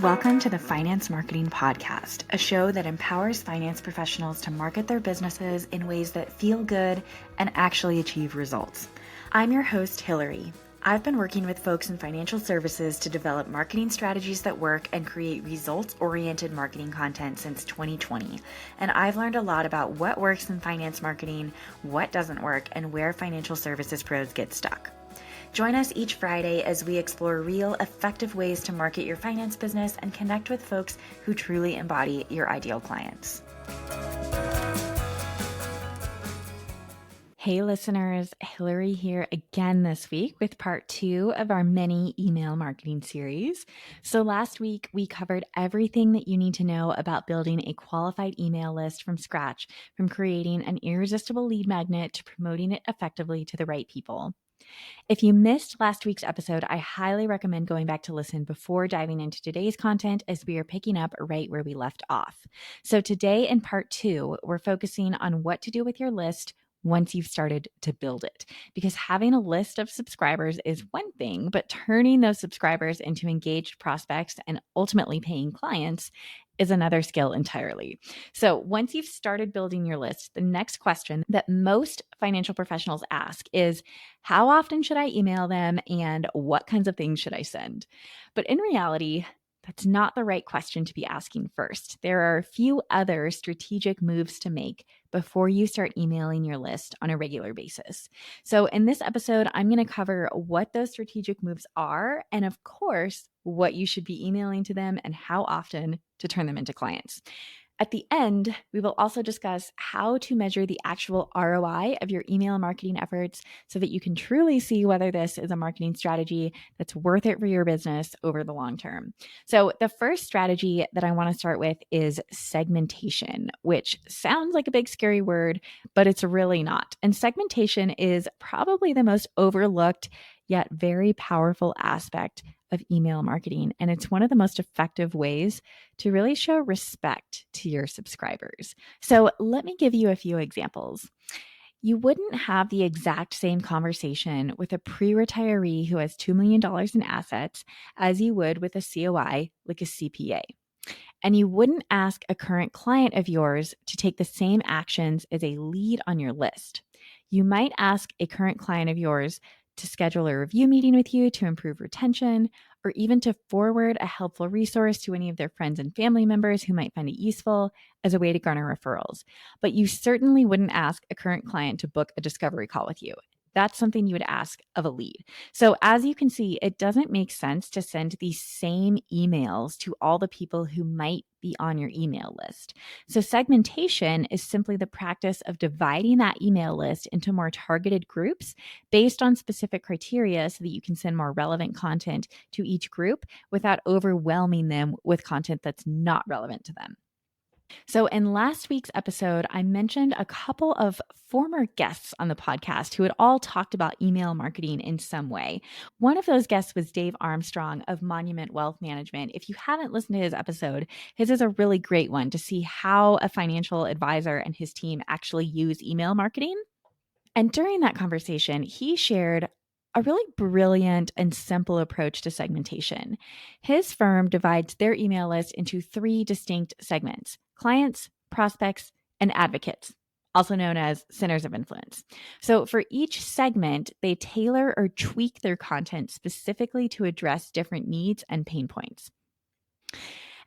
Welcome to the Finance Marketing Podcast, a show that empowers finance professionals to market their businesses in ways that feel good and actually achieve results. I'm your host, Hillary. I've been working with folks in financial services to develop marketing strategies that work and create results-oriented marketing content since 2020. And I've learned a lot about what works in finance marketing, what doesn't work, and where financial services pros get stuck. Join us each Friday as we explore real, effective ways to market your finance business and connect with folks who truly embody your ideal clients. Hey listeners, Hillary here again this week with part 2 of our mini email marketing series. So last week we covered everything that you need to know about building a qualified email list from scratch, from creating an irresistible lead magnet to promoting it effectively to the right people. If you missed last week's episode, I highly recommend going back to listen before diving into today's content, as we are picking up right where we left off. So today in part 2, we're focusing on what to do with your list once you've started to build it. Because having a list of subscribers is one thing, but turning those subscribers into engaged prospects and ultimately paying clients is another skill entirely. So once you've started building your list, the next question that most financial professionals ask is, how often should I email them and what kinds of things should I send? But in reality, that's not the right question to be asking first. There are a few other strategic moves to make before you start emailing your list on a regular basis. So in this episode, I'm going to cover what those strategic moves are, and of course, what you should be emailing to them and how often to turn them into clients. At the end, we will also discuss how to measure the actual ROI of your email marketing efforts so that you can truly see whether this is a marketing strategy that's worth it for your business over the long term. So the first strategy that I want to start with is segmentation, which sounds like a big scary word, but it's really not. And segmentation is probably the most overlooked yet very powerful aspect of email marketing. And it's one of the most effective ways to really show respect to your subscribers. So let me give you a few examples. You wouldn't have the exact same conversation with a pre-retiree who has $2 million in assets as you would with a COI like a CPA. And you wouldn't ask a current client of yours to take the same actions as a lead on your list. You might ask a current client of yours to schedule a review meeting with you to improve retention, or even to forward a helpful resource to any of their friends and family members who might find it useful as a way to garner referrals. But you certainly wouldn't ask a current client to book a discovery call with you. That's something you would ask of a lead. So as you can see, it doesn't make sense to send these same emails to all the people who might be on your email list. So segmentation is simply the practice of dividing that email list into more targeted groups based on specific criteria so that you can send more relevant content to each group without overwhelming them with content that's not relevant to them. So, in last week's episode, I mentioned a couple of former guests on the podcast who had all talked about email marketing in some way. One of those guests was Dave Armstrong of Monument Wealth Management. If you haven't listened to his episode, his is a really great one to see how a financial advisor and his team actually use email marketing. And during that conversation, he shared a really brilliant and simple approach to segmentation. His firm divides their email list into 3 distinct segments: clients, prospects, and advocates, also known as centers of influence. So for each segment, they tailor or tweak their content specifically to address different needs and pain points.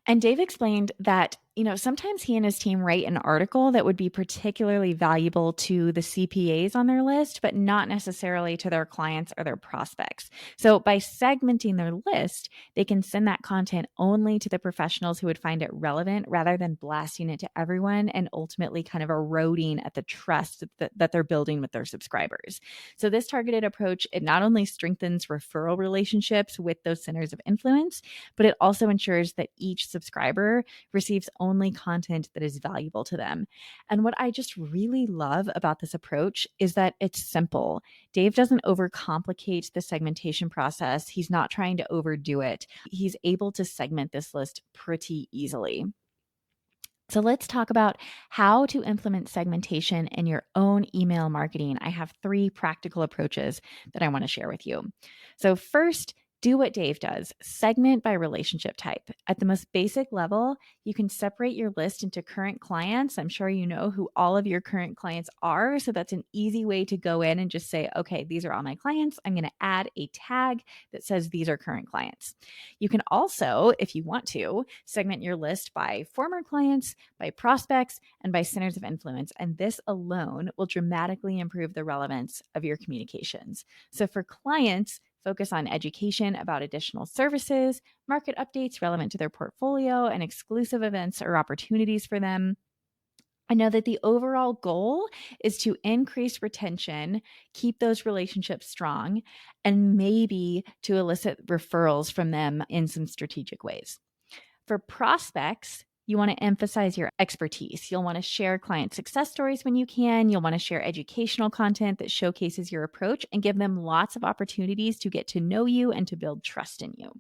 And Dave explained that, sometimes he and his team write an article that would be particularly valuable to the CPAs on their list, but not necessarily to their clients or their prospects. So by segmenting their list, they can send that content only to the professionals who would find it relevant rather than blasting it to everyone and ultimately kind of eroding at the trust that they're building with their subscribers. So this targeted approach, it not only strengthens referral relationships with those centers of influence, but it also ensures that each subscriber receives only content that is valuable to them. And what I just really love about this approach is that it's simple. Dave doesn't overcomplicate the segmentation process. He's not trying to overdo it. He's able to segment this list pretty easily. So let's talk about how to implement segmentation in your own email marketing. I have 3 practical approaches that I want to share with you. So first, Do what Dave does, segment by relationship type. At the most basic level, you can separate your list into current clients. I'm sure you know who all of your current clients are. So that's an easy way to go in and just say, okay, these are all my clients. I'm going to add a tag that says these are current clients. You can also, if you want to, segment your list by former clients, by prospects, and by centers of influence. And this alone will dramatically improve the relevance of your communications. So for clients, focus on education about additional services, market updates relevant to their portfolio, and exclusive events or opportunities for them. I know that the overall goal is to increase retention, keep those relationships strong, and maybe to elicit referrals from them in some strategic ways. For prospects, you want to emphasize your expertise. You'll want to share client success stories when you can. You'll want to share educational content that showcases your approach and give them lots of opportunities to get to know you and to build trust in you.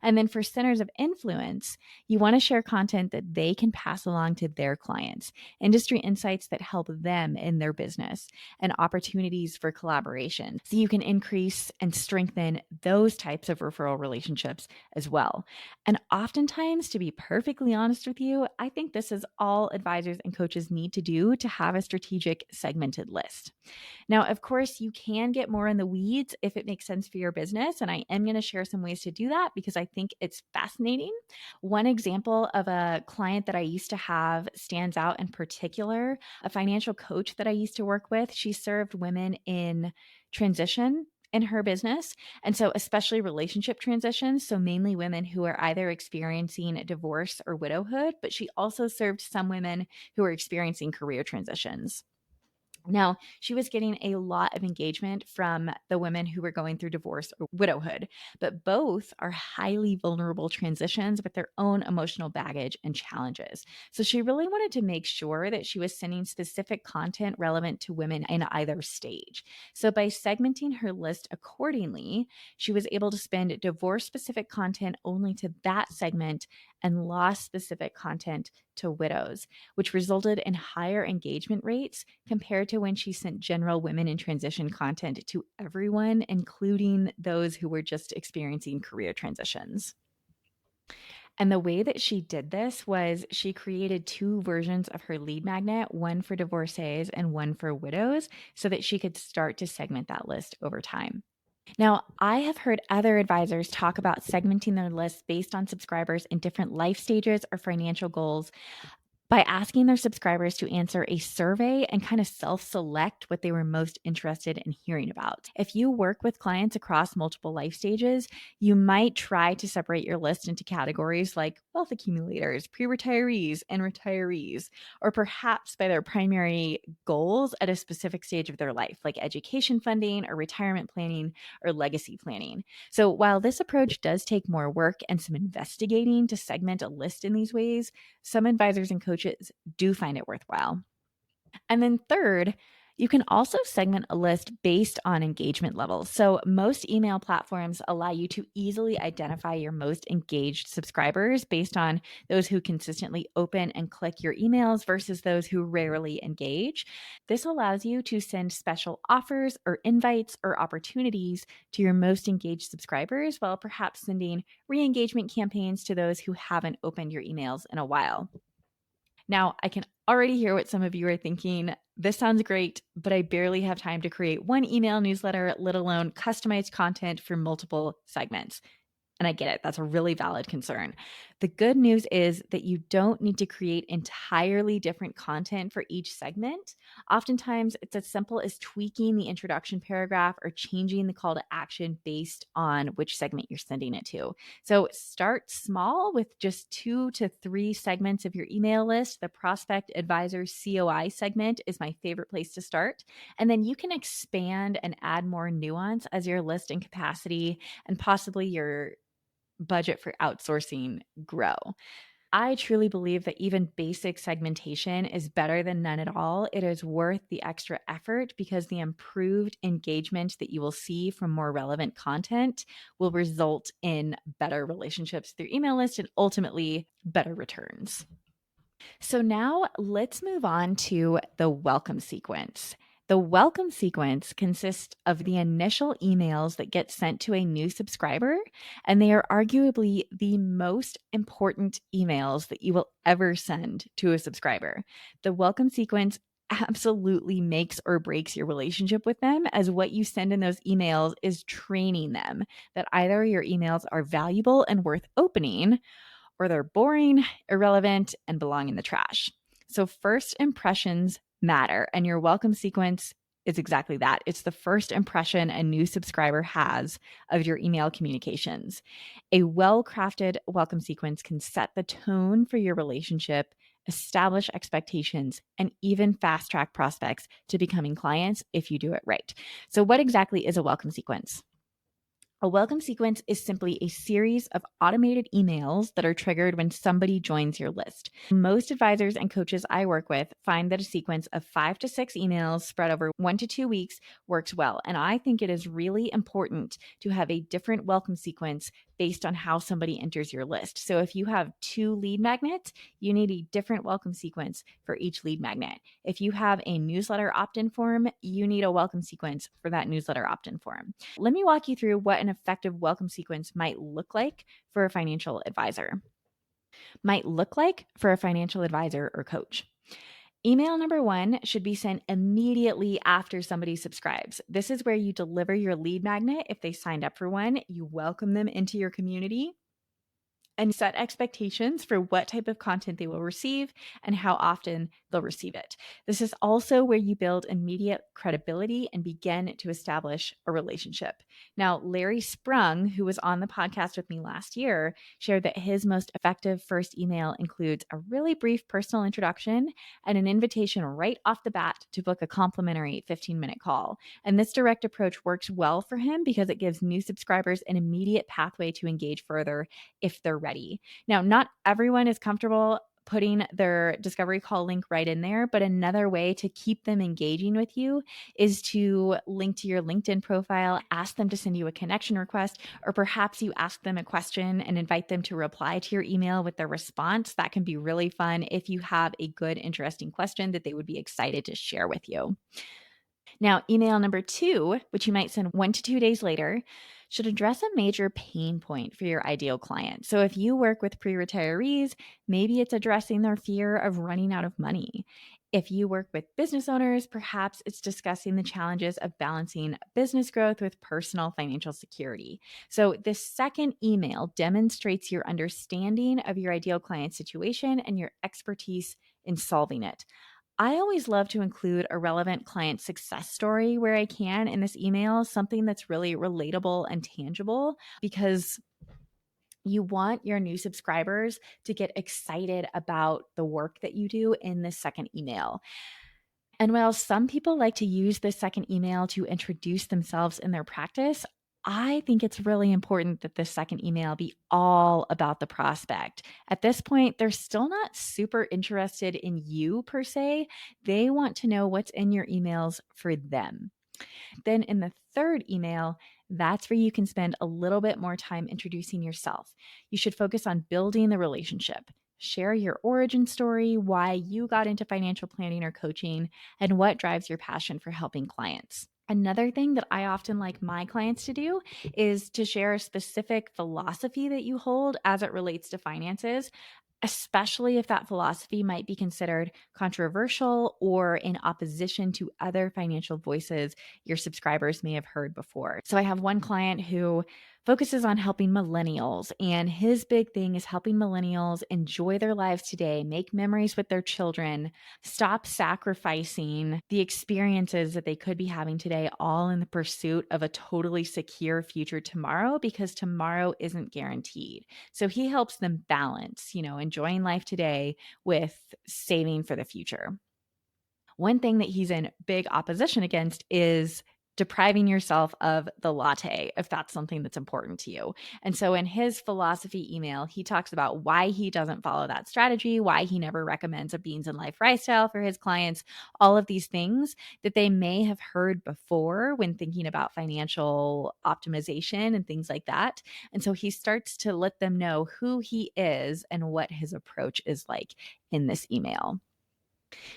And then for centers of influence, you want to share content that they can pass along to their clients, industry insights that help them in their business, and opportunities for collaboration. So you can increase and strengthen those types of referral relationships as well. And oftentimes, to be perfectly honest with you, I think this is all advisors and coaches need to do to have a strategic segmented list. Now, of course, you can get more in the weeds if it makes sense for your business. And I am going to share some ways to do that because I think it's fascinating. One example of a client that I used to have stands out in particular. A financial coach that I used to work with, she served women in transition in her business. And so, especially relationship transitions. So, mainly women who are either experiencing divorce or widowhood, but she also served some women who are experiencing career transitions. Now, she was getting a lot of engagement from the women who were going through divorce or widowhood, but both are highly vulnerable transitions with their own emotional baggage and challenges. So she really wanted to make sure that she was sending specific content relevant to women in either stage. So by segmenting her list accordingly, she was able to spend divorce specific content only to that segment and loss specific content to widows, which resulted in higher engagement rates compared to when she sent general women in transition content to everyone, including those who were just experiencing career transitions. And the way that she did this was she created two versions of her lead magnet, one for divorcees and one for widows, so that she could start to segment that list over time. Now, I have heard other advisors talk about segmenting their lists based on subscribers in different life stages or financial goals by asking their subscribers to answer a survey and kind of self select what they were most interested in hearing about. If you work with clients across multiple life stages, you might try to separate your list into categories like wealth accumulators, pre retirees, and retirees, or perhaps by their primary goals at a specific stage of their life, like education funding or retirement planning or legacy planning. So, while this approach does take more work and some investigating to segment a list in these ways, some advisors and coaches do find it worthwhile. And then, third, you can also segment a list based on engagement levels. So, most email platforms allow you to easily identify your most engaged subscribers based on those who consistently open and click your emails versus those who rarely engage. This allows you to send special offers or invites or opportunities to your most engaged subscribers while perhaps sending re engagement campaigns to those who haven't opened your emails in a while. Now, I can already hear what some of you are thinking. This sounds great, but I barely have time to create one email newsletter, let alone customized content for multiple segments. And I get it. That's a really valid concern. The good news is that you don't need to create entirely different content for each segment. Oftentimes, it's as simple as tweaking the introduction paragraph or changing the call to action based on which segment you're sending it to. So start small with just 2 to 3 segments of your email list. The prospect advisor COI segment is my favorite place to start. And then you can expand and add more nuance as your list and capacity and possibly your budget for outsourcing grow. I truly believe that even basic segmentation is better than none at all. It is worth the extra effort because the improved engagement that you will see from more relevant content will result in better relationships with your email list and ultimately better returns. So now let's move on to the welcome sequence. The welcome sequence consists of the initial emails that get sent to a new subscriber, and they are arguably the most important emails that you will ever send to a subscriber. The welcome sequence absolutely makes or breaks your relationship with them, as what you send in those emails is training them that either your emails are valuable and worth opening, or they're boring, irrelevant, and belong in the trash. So, first impressions matter, and your welcome sequence is exactly that. It's the first impression a new subscriber has of your email communications. A well crafted welcome sequence can set the tone for your relationship, establish expectations, and even fast track prospects to becoming clients if you do it right. So, what exactly is a welcome sequence? A welcome sequence is simply a series of automated emails that are triggered when somebody joins your list. Most advisors and coaches I work with find that a sequence of 5 to 6 emails spread over 1 to 2 weeks works well. And I think it is really important to have a different welcome sequence based on how somebody enters your list. So if you have 2 lead magnets, you need a different welcome sequence for each lead magnet. If you have a newsletter opt-in form, you need a welcome sequence for that newsletter opt-in form. Let me walk you through what an effective welcome sequence might look like for a financial advisor. Or coach. Email number 1 should be sent immediately after somebody subscribes. This is where you deliver your lead magnet if they signed up for one, you welcome them into your community, and set expectations for what type of content they will receive and how often they'll receive it. This is also where you build immediate credibility and begin to establish a relationship. Now, Larry Sprung, who was on the podcast with me last year, shared that his most effective first email includes a really brief personal introduction and an invitation right off the bat to book a complimentary 15-minute call. And this direct approach works well for him because it gives new subscribers an immediate pathway to engage further if they're ready. Now, not everyone is comfortable putting their discovery call link right in there, but another way to keep them engaging with you is to link to your LinkedIn profile, ask them to send you a connection request, or perhaps you ask them a question and invite them to reply to your email with their response. That can be really fun if you have a good, interesting question that they would be excited to share with you. Now, email number 2, which you might send 1 to 2 days later, should address a major pain point for your ideal client. So if you work with pre-retirees, maybe it's addressing their fear of running out of money. If you work with business owners, perhaps it's discussing the challenges of balancing business growth with personal financial security. So this second email demonstrates your understanding of your ideal client situation and your expertise in solving it. I always love to include a relevant client success story where I can in this email, something that's really relatable and tangible, because you want your new subscribers to get excited about the work that you do in this second email. And while some people like to use this second email to introduce themselves in their practice, I think it's really important that this second email be all about the prospect. At this point, they're still not super interested in you per se. They want to know what's in your emails for them. Then in the third email, that's where you can spend a little bit more time introducing yourself. You should focus on building the relationship. Share your origin story, why you got into financial planning or coaching, and what drives your passion for helping clients. Another thing that I often like my clients to do is to share a specific philosophy that you hold as it relates to finances, especially if that philosophy might be considered controversial or in opposition to other financial voices your subscribers may have heard before. So I have one client who focuses on helping millennials, and his big thing is helping millennials enjoy their lives today, make memories with their children, stop sacrificing the experiences that they could be having today, all in the pursuit of a totally secure future tomorrow, because tomorrow isn't guaranteed. So he helps them balance, enjoying life today with saving for the future. One thing that he's in big opposition against is depriving yourself of the latte, if that's something that's important to you. And so in his philosophy email, he talks about why he doesn't follow that strategy, why he never recommends a beans and life lifestyle for his clients, all of these things that they may have heard before when thinking about financial optimization and things like that. And so he starts to let them know who he is and what his approach is like in this email.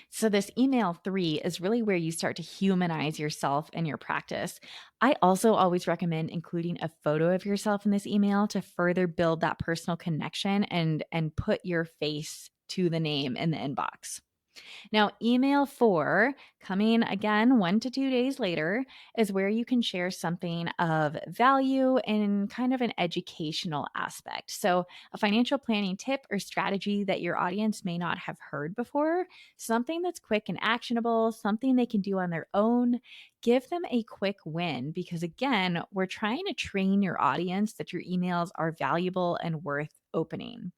So, this email 3 is really where you start to humanize yourself and your practice. I also always recommend including a photo of yourself in this email to further build that personal connection and put your face to the name in the inbox. Now, email 4, coming again 1 to 2 days later, is where you can share something of value in kind of an educational aspect. So, a financial planning tip or strategy that your audience may not have heard before, something that's quick and actionable, something they can do on their own. Give them a quick win because, again, we're trying to train your audience that your emails are valuable and worth opening.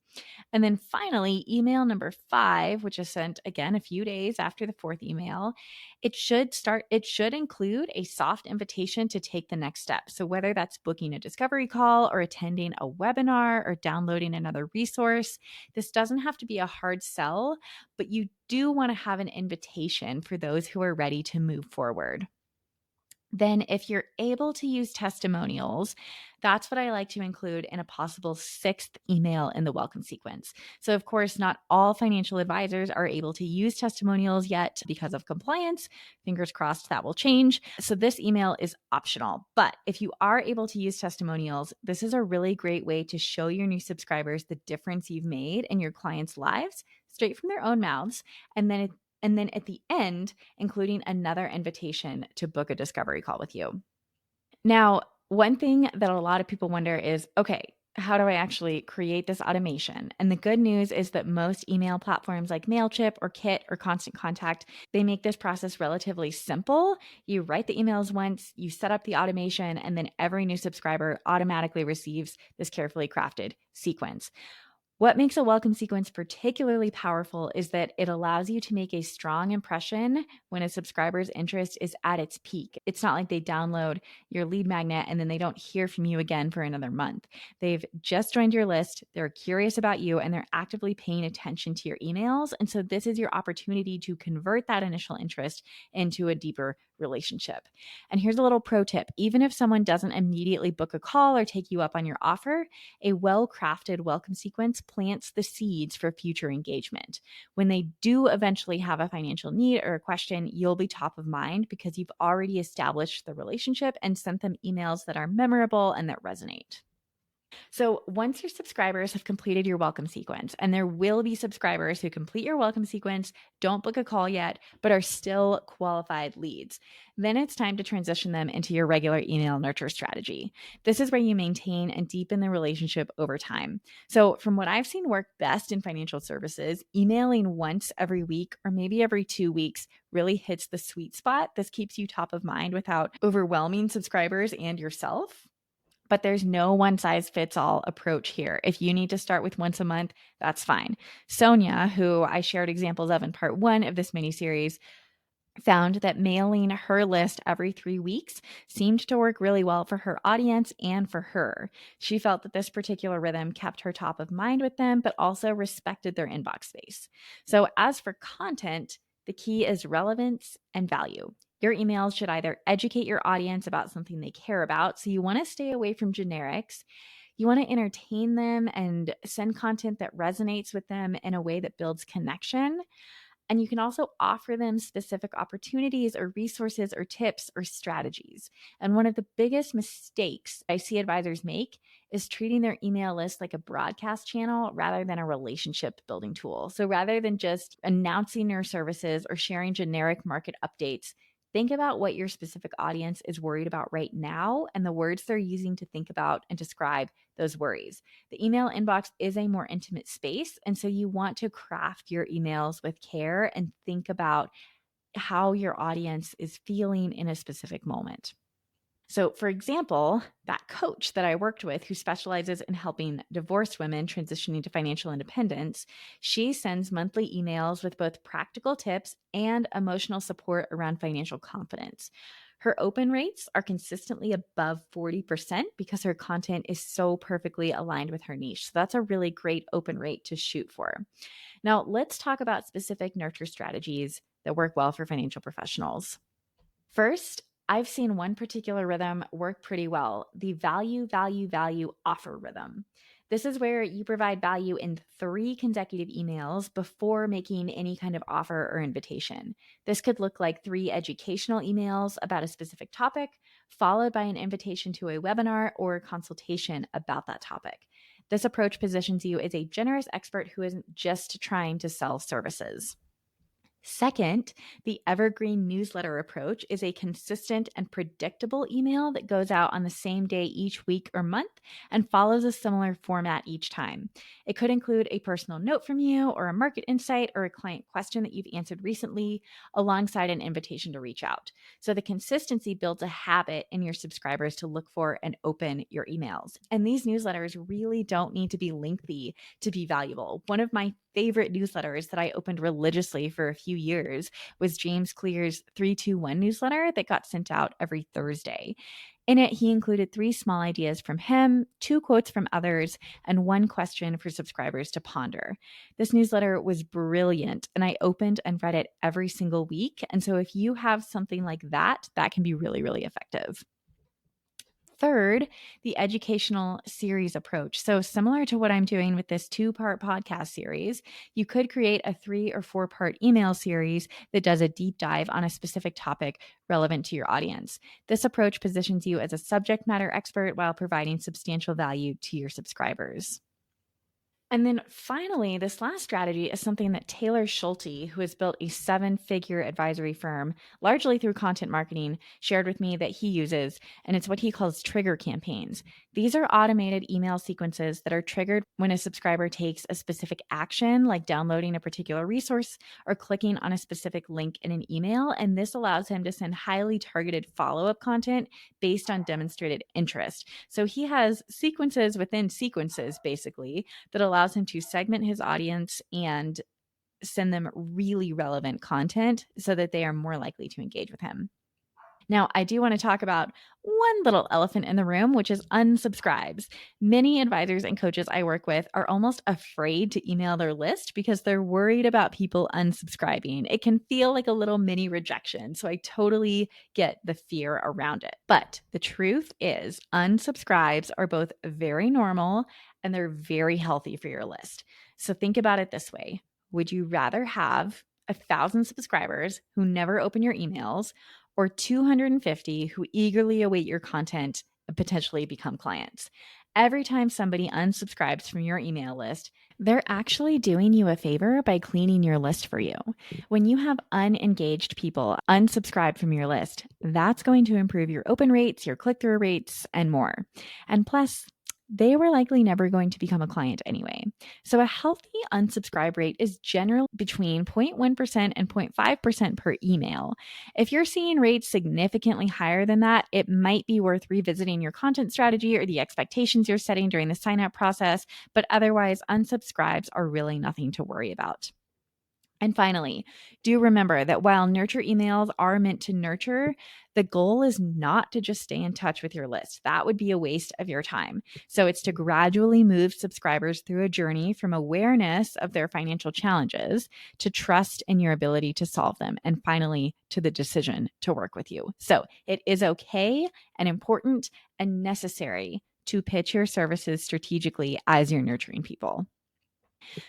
And then finally, email number 5, which is sent again a few days after the fourth email, it should include a soft invitation to take the next step. So whether that's booking a discovery call or attending a webinar or downloading another resource, this doesn't have to be a hard sell, but you do want to have an invitation for those who are ready to move forward. Then, if you're able to use testimonials, that's what I like to include in a possible sixth email in the welcome sequence. So, of course, not all financial advisors are able to use testimonials yet because of compliance. Fingers crossed that will change. So, this email is optional. But if you are able to use testimonials, this is a really great way to show your new subscribers the difference you've made in your clients' lives straight from their own mouths. And then at the end, including another invitation to book a discovery call with you. Now, one thing that a lot of people wonder is, okay, how do I actually create this automation? And the good news is that most email platforms like Mailchimp or Kit or Constant Contact, they make this process relatively simple. You write the emails once, you set up the automation, and then every new subscriber automatically receives this carefully crafted sequence. What makes a welcome sequence particularly powerful is that it allows you to make a strong impression when a subscriber's interest is at its peak. It's not like they download your lead magnet and then they don't hear from you again for another month. They've just joined your list, they're curious about you, and they're actively paying attention to your emails. And so, this is your opportunity to convert that initial interest into a deeper relationship. And here's a little pro tip: even if someone doesn't immediately book a call or take you up on your offer, a well crafted welcome sequence plants the seeds for future engagement. When they do eventually have a financial need or a question, you'll be top of mind because you've already established the relationship and sent them emails that are memorable and that resonate. So, once your subscribers have completed your welcome sequence, and there will be subscribers who complete your welcome sequence, don't book a call yet, but are still qualified leads, then it's time to transition them into your regular email nurture strategy. This is where you maintain and deepen the relationship over time. So, from what I've seen work best in financial services, emailing once every week or maybe every 2 weeks really hits the sweet spot. This keeps you top of mind without overwhelming subscribers and yourself. But there's no one size fits all approach here. If you need to start with once a month, that's fine. Sonia, who I shared examples of in part 1 of this mini series, found that mailing her list every 3 weeks seemed to work really well for her audience and for her. She felt that this particular rhythm kept her top of mind with them, but also respected their inbox space. So, as for content, the key is relevance and value. Your emails should either educate your audience about something they care about, so you want to stay away from generics. You want to entertain them and send content that resonates with them in a way that builds connection. And you can also offer them specific opportunities or resources or tips or strategies. And one of the biggest mistakes I see advisors make is treating their email list like a broadcast channel rather than a relationship building tool. So rather than just announcing your services or sharing generic market updates, think about what your specific audience is worried about right now and the words they're using to think about and describe those worries. The email inbox is a more intimate space. And so you want to craft your emails with care and think about how your audience is feeling in a specific moment. So, for example, that coach that I worked with who specializes in helping divorced women transitioning to financial independence, she sends monthly emails with both practical tips and emotional support around financial confidence. Her open rates are consistently above 40% because her content is so perfectly aligned with her niche. So, that's a really great open rate to shoot for. Now, let's talk about specific nurture strategies that work well for financial professionals. First, I've seen one particular rhythm work pretty well: the value, value, value offer rhythm. This is where you provide value in 3 consecutive emails before making any kind of offer or invitation. This could look like 3 educational emails about a specific topic, followed by an invitation to a webinar or a consultation about that topic. This approach positions you as a generous expert who isn't just trying to sell services. Second, the evergreen newsletter approach is a consistent and predictable email that goes out on the same day each week or month and follows a similar format each time. It could include a personal note from you, or a market insight, or a client question that you've answered recently, alongside an invitation to reach out. So the consistency builds a habit in your subscribers to look for and open your emails. And these newsletters really don't need to be lengthy to be valuable. One of my favorite newsletters that I opened religiously for a few years was James Clear's 321 newsletter that got sent out every Thursday. In it, he included 3 small ideas from him, 2 quotes from others, and 1 question for subscribers to ponder. This newsletter was brilliant, and I opened and read it every single week. And so if you have something like that, that can be really, really effective. Third, the educational series approach. So, similar to what I'm doing with this 2-part podcast series, you could create a 3 or 4-part email series that does a deep dive on a specific topic relevant to your audience. This approach positions you as a subject matter expert while providing substantial value to your subscribers. And then finally, this last strategy is something that Taylor Schulte, who has built a 7-figure advisory firm largely through content marketing, shared with me that he uses, and it's what he calls trigger campaigns. These are automated email sequences that are triggered when a subscriber takes a specific action, like downloading a particular resource or clicking on a specific link in an email, and this allows him to send highly targeted follow-up content based on demonstrated interest. So he has sequences within sequences, basically, that allows him to segment his audience and send them really relevant content so that they are more likely to engage with him. Now, I do want to talk about one little elephant in the room, which is unsubscribes. Many advisors and coaches I work with are almost afraid to email their list because they're worried about people unsubscribing. It can feel like a little mini rejection. So I totally get the fear around it. But the truth is, unsubscribes are both very normal and they're very healthy for your list. So think about it this way. Would you rather have 1,000 subscribers who never open your emails, or 250 who eagerly await your content and potentially become clients? Every time somebody unsubscribes from your email list, they're actually doing you a favor by cleaning your list for you. When you have unengaged people unsubscribe from your list, that's going to improve your open rates, your click-through rates, and more. And plus, they were likely never going to become a client anyway. So a healthy unsubscribe rate is generally between 0.1% and 0.5% per email. If you're seeing rates significantly higher than that, it might be worth revisiting your content strategy or the expectations you're setting during the sign-up process, but otherwise, unsubscribes are really nothing to worry about. And finally, do remember that while nurture emails are meant to nurture, the goal is not to just stay in touch with your list. That would be a waste of your time. So it's to gradually move subscribers through a journey from awareness of their financial challenges to trust in your ability to solve them, and finally to the decision to work with you. So it is okay and important and necessary to pitch your services strategically as you're nurturing people.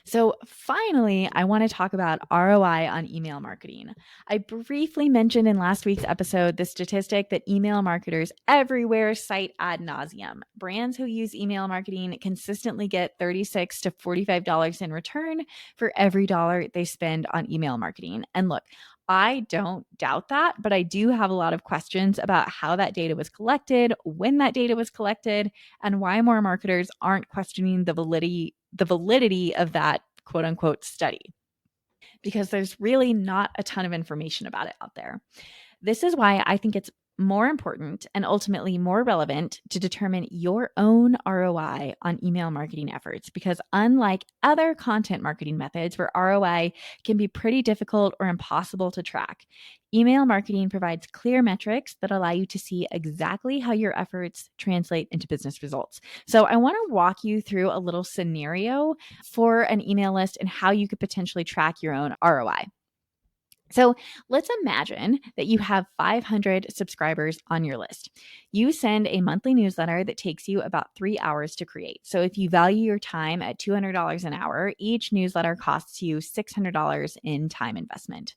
So finally, I want to talk about ROI on email marketing. I briefly mentioned in last week's episode the statistic that email marketers everywhere cite ad nauseum. Brands who use email marketing consistently get $36 to $45 in return for every dollar they spend on email marketing. And look, I don't doubt that, but I do have a lot of questions about how that data was collected, when that data was collected, and why more marketers aren't questioning the validity of that quote unquote study, because there's really not a ton of information about it out there. This is why I think it's more important and ultimately more relevant to determine your own ROI on email marketing efforts, because unlike other content marketing methods where ROI can be pretty difficult or impossible to track, email marketing provides clear metrics that allow you to see exactly how your efforts translate into business results. So I want to walk you through a little scenario for an email list and how you could potentially track your own ROI. So let's imagine that you have 500 subscribers on your list. You send a monthly newsletter that takes you about 3 hours to create. So if you value your time at $200 an hour, each newsletter costs you $600 in time investment.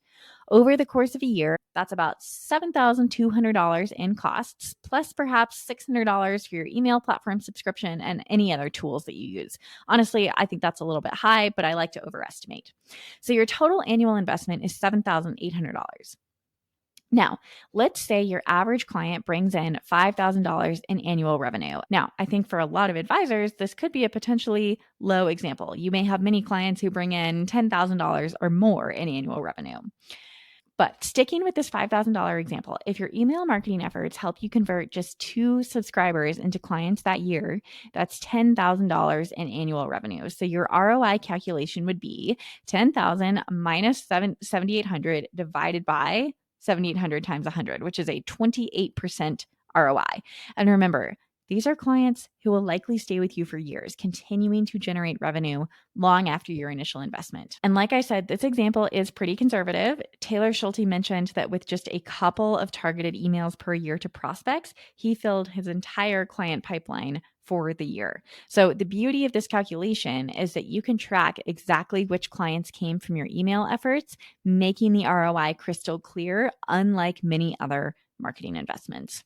Over the course of a year, that's about $7,200 in costs, plus perhaps $600 for your email platform subscription and any other tools that you use. Honestly, I think that's a little bit high, but I like to overestimate. So your total annual investment is $7,800. Now, let's say your average client brings in $5,000 in annual revenue. Now, I think for a lot of advisors, this could be a potentially low example. You may have many clients who bring in $10,000 or more in annual revenue. But sticking with this $5,000 example, if your email marketing efforts help you convert just 2 subscribers into clients that year, that's $10,000 in annual revenue. So your ROI calculation would be 10,000 minus 7,800 divided by 7,800 times 100, which is a 28% ROI. And remember, these are clients who will likely stay with you for years, continuing to generate revenue long after your initial investment. And like I said, this example is pretty conservative. Taylor Schulte mentioned that with just a couple of targeted emails per year to prospects, he filled his entire client pipeline for the year. So the beauty of this calculation is that you can track exactly which clients came from your email efforts, making the ROI crystal clear, unlike many other marketing investments.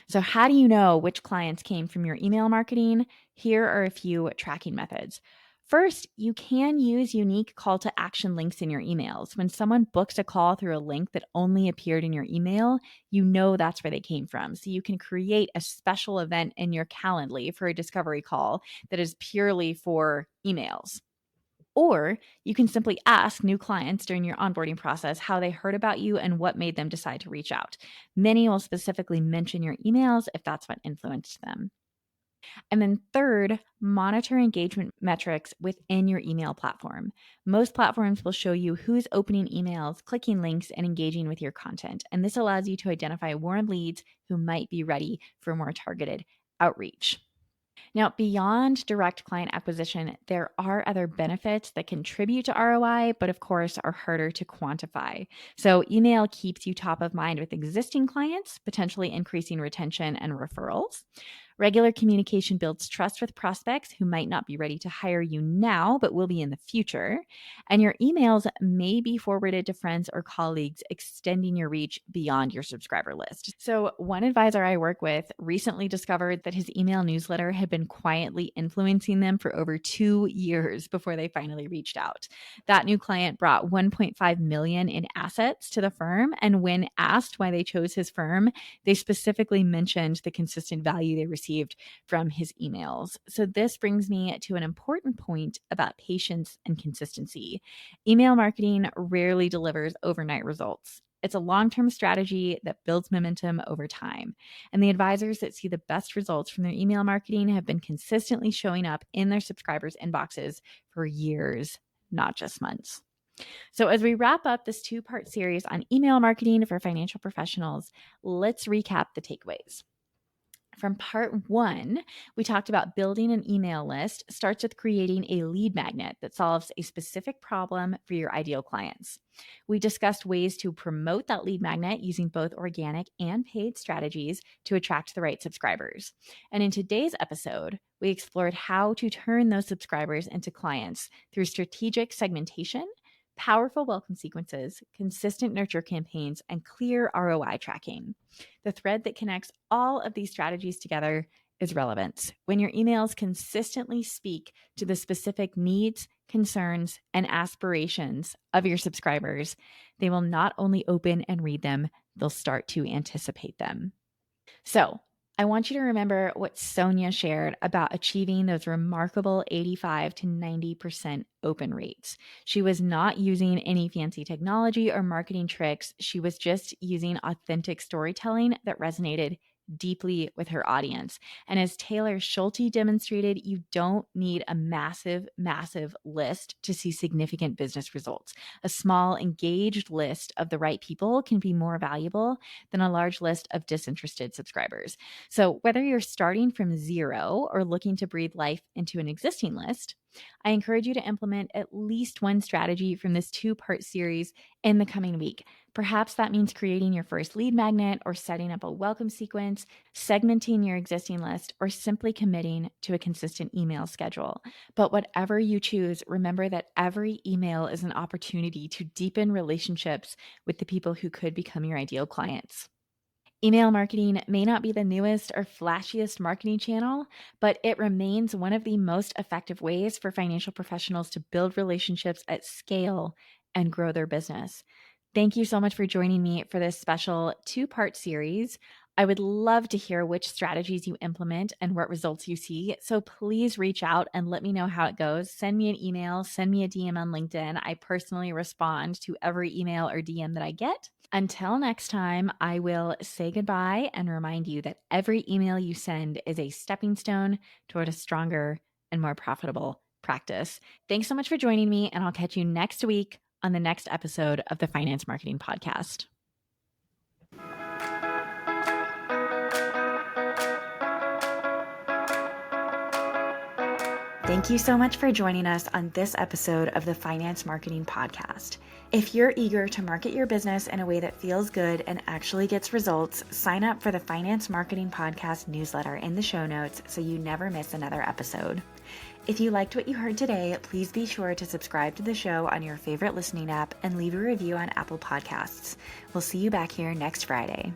So, how do you know which clients came from your email marketing? Here are a few tracking methods. First, you can use unique call to action links in your emails. When someone books a call through a link that only appeared in your email, you know that's where they came from. So you can create a special event in your Calendly for a discovery call that is purely for emails. Or you can simply ask new clients during your onboarding process how they heard about you and what made them decide to reach out. Many will specifically mention your emails if that's what influenced them. And then, third, monitor engagement metrics within your email platform. Most platforms will show you who's opening emails, clicking links, and engaging with your content. And this allows you to identify warm leads who might be ready for more targeted outreach. Now, beyond direct client acquisition, there are other benefits that contribute to ROI, but of course are harder to quantify. So, email keeps you top of mind with existing clients, potentially increasing retention and referrals. Regular communication builds trust with prospects who might not be ready to hire you now, but will be in the future. And your emails may be forwarded to friends or colleagues, extending your reach beyond your subscriber list. So, one advisor I work with recently discovered that his email newsletter had been quietly influencing them for over 2 years before they finally reached out. That new client brought 1.5 million in assets to the firm, and when asked why they chose his firm, they specifically mentioned the consistent value they received from his emails. So, this brings me to an important point about patience and consistency. Email marketing rarely delivers overnight results. It's a long term strategy that builds momentum over time. And the advisors that see the best results from their email marketing have been consistently showing up in their subscribers' inboxes for years, not just months. So, as we wrap up this 2-part series on email marketing for financial professionals, let's recap the takeaways. From part 1, we talked about building an email list starts with creating a lead magnet that solves a specific problem for your ideal clients. We discussed ways to promote that lead magnet using both organic and paid strategies to attract the right subscribers. And in today's episode, we explored how to turn those subscribers into clients through strategic segmentation, powerful welcome sequences, consistent nurture campaigns, and clear ROI tracking. The thread that connects all of these strategies together is relevance. When your emails consistently speak to the specific needs, concerns, and aspirations of your subscribers, they will not only open and read them, they'll start to anticipate them. So, I want you to remember what Sonia shared about achieving those remarkable 85 to 90% open rates. She was not using any fancy technology or marketing tricks. She was just using authentic storytelling that resonated deeply with her audience. And as Taylor Schulte demonstrated, you don't need a massive list to see significant business results. A small, engaged list of the right people can be more valuable than a large list of disinterested subscribers. So whether you're starting from zero or looking to breathe life into an existing list, I encourage you to implement at least one strategy from this 2-part series in the coming week. Perhaps that means creating your first lead magnet or setting up a welcome sequence, segmenting your existing list, or simply committing to a consistent email schedule. But whatever you choose, remember that every email is an opportunity to deepen relationships with the people who could become your ideal clients. Email marketing may not be the newest or flashiest marketing channel, but it remains one of the most effective ways for financial professionals to build relationships at scale and grow their business. Thank you so much for joining me for this special 2-part series. I would love to hear which strategies you implement and what results you see. So please reach out and let me know how it goes. Send me an email, send me a DM on LinkedIn. I personally respond to every email or DM that I get. Until next time, I will say goodbye and remind you that every email you send is a stepping stone toward a stronger and more profitable practice. Thanks so much for joining me, and I'll catch you next week on the next episode of the Finance Marketing Podcast. Thank you so much for joining us on this episode of the Finance Marketing Podcast. If you're eager to market your business in a way that feels good and actually gets results, sign up for the Finance Marketing Podcast newsletter in the show notes so you never miss another episode. If you liked what you heard today, please be sure to subscribe to the show on your favorite listening app and leave a review on Apple Podcasts. We'll see you back here next Friday.